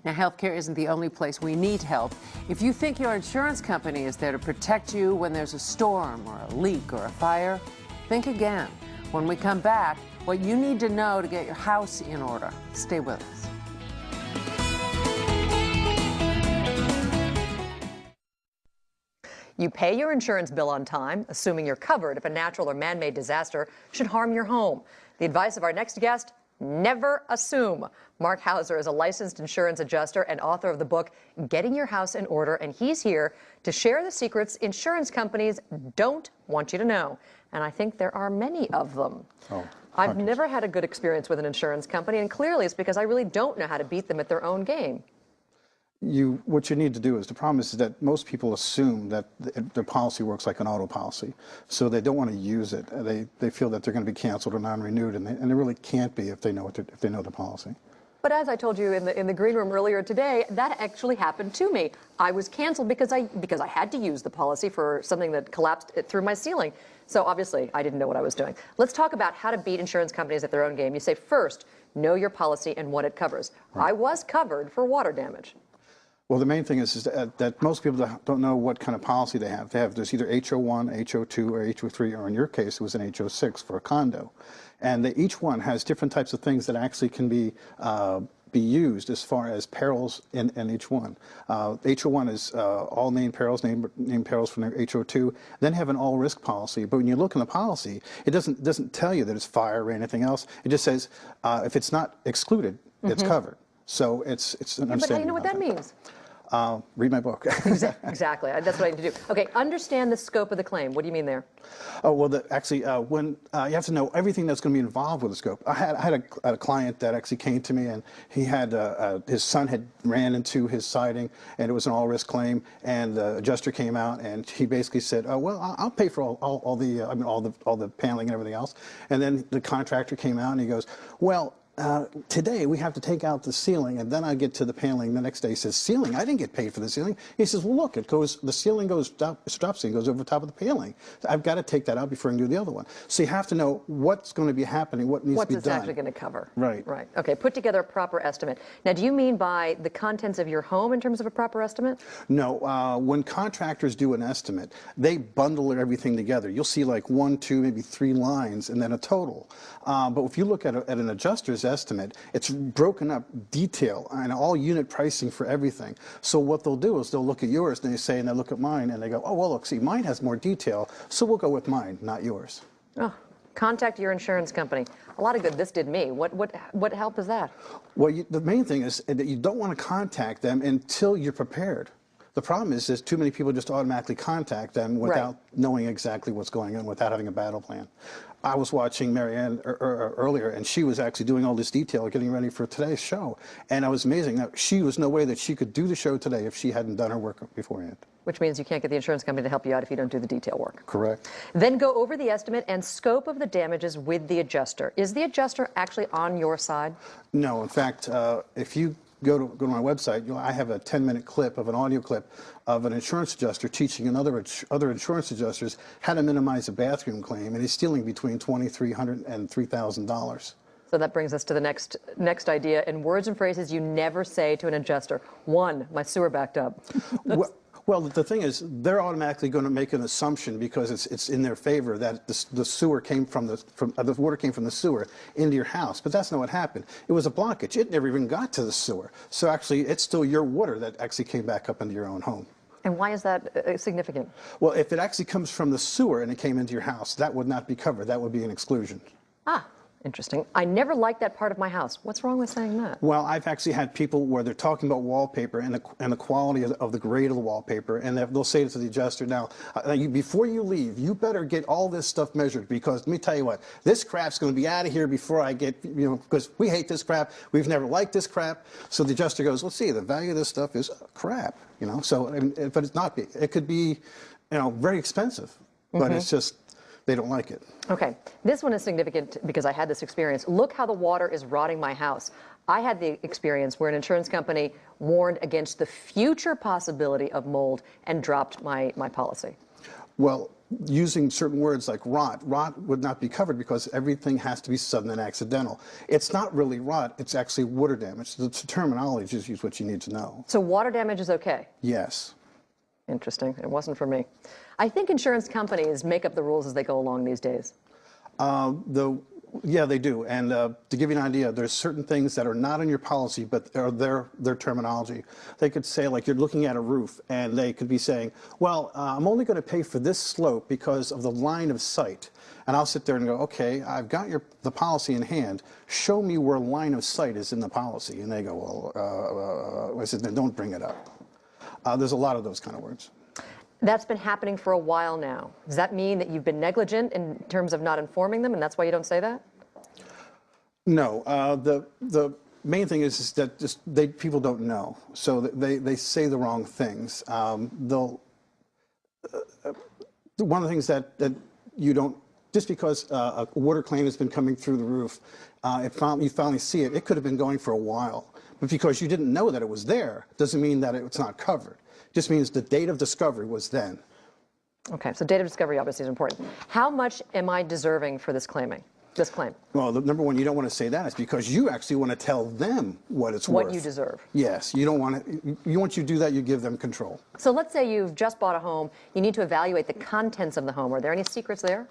Now, healthcare isn't the only place we need help. If you think your insurance company is there to protect you when there's a storm or a leak or a fire, think again. When we come back, what you need to know to get your house in order. Stay with us. You pay your insurance bill on time, assuming you're covered if a natural or man-made disaster should harm your home. The advice of our next guest: never assume. Mark Hauser is a licensed insurance adjuster and author of the book Getting Your House in Order, and he's here to share the secrets insurance companies don't want you to know. And I think there are many of them. I've never had a good experience with an insurance company, and clearly it's because I really don't know how to beat them at their own game. What you need to do is, the problem is that most people assume that their policy works like an auto policy, so they don't want to use it. They feel that they're going to be canceled or non-renewed, and they really can't be if they know the policy. But as I told you in the green room earlier today, that actually happened to me. I was canceled because I had to use the policy for something that collapsed through my ceiling. So obviously, I didn't know what I was doing. Let's talk about how to beat insurance companies at their own game. You say, first, know your policy and what it covers. Right. I was covered for water damage. Well, the main thing is that most people don't know what kind of policy they have. There's either HO1, HO2, or HO3, or in your case, it was an HO6 for a condo. And each one has different types of things that actually can be used as far as perils in each one. HO1 is all named perils, named perils from HO2. Then have an all-risk policy. But when you look in the policy, it doesn't tell you that it's fire or anything else. It just says if it's not excluded, it's covered. So it's an understanding. But how do you know what that means? Read my book. Exactly. That's what I need to do. Okay, understand the scope of the claim. What do you mean there? Oh, well, actually, when you have to know everything that's going to be involved with the scope. I had a client that actually came to me, and he had his son had ran into his siding, and it was an all-risk claim. And the adjuster came out, and he basically said, "Oh, well, I'll pay for all the paneling and everything else." And then the contractor came out, and he goes, "Well, today we have to take out the ceiling," and then I get to the paneling the next day. He says, "Ceiling? I didn't get paid for the ceiling." He says, "Well, look, the ceiling goes drop ceiling goes over top of the paneling. I've got to take that out before I can do the other one." So you have to know what's going to be happening, what needs to be done. What's it's actually going to cover. Right. Right. Okay. Put together a proper estimate. Now, do you mean by the contents of your home in terms of a proper estimate? No. When contractors do an estimate, they bundle everything together. You'll see like 1, 2, maybe 3 lines, and then a total. But if you look at an adjuster's estimate, it's broken up detail and all unit pricing for everything. So what they'll do is they'll look at yours and they look at mine, and they go, "Oh, well, look, see, mine has more detail, so we'll go with mine, not yours." Oh, contact your insurance company. A lot of good this did me. What help is that? Well, the main thing is that you don't want to contact them until you're prepared. The problem is too many people just automatically contact them without knowing exactly what's going on, without having a battle plan. I was watching Marianne earlier, and she was actually doing all this detail, getting ready for today's show. And I was amazing. Now, she was no way that she could do the show today if she hadn't done her work beforehand. Which means you can't get the insurance company to help you out if you don't do the detail work. Correct. Then go over the estimate and scope of the damages with the adjuster. Is the adjuster actually on your side? No. In fact, if you go to my website, I have a 10-minute clip of an audio clip of an insurance adjuster teaching other insurance adjusters how to minimize a bathroom claim, and he's stealing between $2,300 and $3,000. So that brings us to the next idea. In words and phrases you never say to an adjuster. 1, my sewer backed up. Well, the thing is, they're automatically going to make an assumption because it's in their favor that the sewer came the water came from the sewer into your house. But that's not what happened. It was a blockage. It never even got to the sewer. So actually, it's still your water that actually came back up into your own home. And why is that significant? Well, if it actually comes from the sewer and it came into your house, that would not be covered. That would be an exclusion. Ah. Interesting. I never liked that part of my house. What's wrong with saying that? Well, I've actually had people where they're talking about wallpaper and the quality of the grade of the wallpaper, and they'll say to the adjuster, "Now, before you leave, you better get all this stuff measured, because let me tell you what, this crap's going to be out of here before I get, because we hate this crap. We've never liked this crap." So the adjuster goes, "Let's see, the value of this stuff is crap, So, but it's not. It could be, very expensive, but it's just." They don't like it. Okay. This one is significant because I had this experience. Look how the water is rotting my house. I had the experience where an insurance company warned against the future possibility of mold and dropped my policy. Well, using certain words like rot. Rot would not be covered because everything has to be sudden and accidental. It's not really rot, it's actually water damage. The terminology is what you need to know. So water damage is okay? Yes. Interesting. It wasn't for me. I think insurance companies make up the rules as they go along these days. Yeah, they do. And to give you an idea, there's certain things that are not in your policy, but are their terminology. They could say, like, you're looking at a roof, and they could be saying, well, I'm only going to pay for this slope because of the line of sight. And I'll sit there and go, okay, I've got the policy in hand. Show me where line of sight is in the policy. And they go, well, I said, then don't bring it up. There's a lot of those kind of words. That's been happening for a while now. Does that mean that you've been negligent in terms of not informing them, and that's why you don't say that? No. The main thing is that people don't know, so they say the wrong things. One of the things that you don't, just because a water claim has been coming through the roof, you finally see it. It could have been going for a while, but because you didn't know that it was there, doesn't mean that it's not covered. Just means the date of discovery was then. Okay, so date of discovery obviously is important. How much am I deserving for this claim? Well, number one, you don't want to say that. It's because you actually want to tell them what it's worth. What you deserve. Yes, you don't want to. Once you do that, you give them control. So let's say you've just bought a home. You need to evaluate the contents of the home. Are there any secrets there?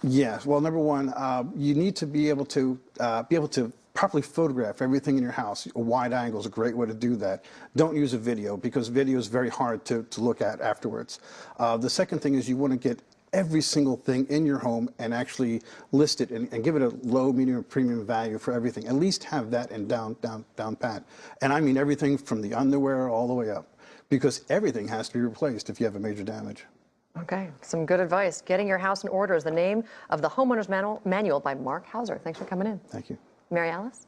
Yes. Well, number one, you need to be able to properly photograph everything in your house. A wide angle is a great way to do that. Don't use a video because video is very hard to look at afterwards. The second thing is you want to get every single thing in your home and actually list it and give it a low, medium, or premium value for everything. At least have that in down pat. And I mean everything from the underwear all the way up, because everything has to be replaced if you have a major damage. Okay, some good advice. Getting Your House in Order is the name of the Homeowners Manual by Mark Hauser. Thanks for coming in. Thank you. Mary Alice?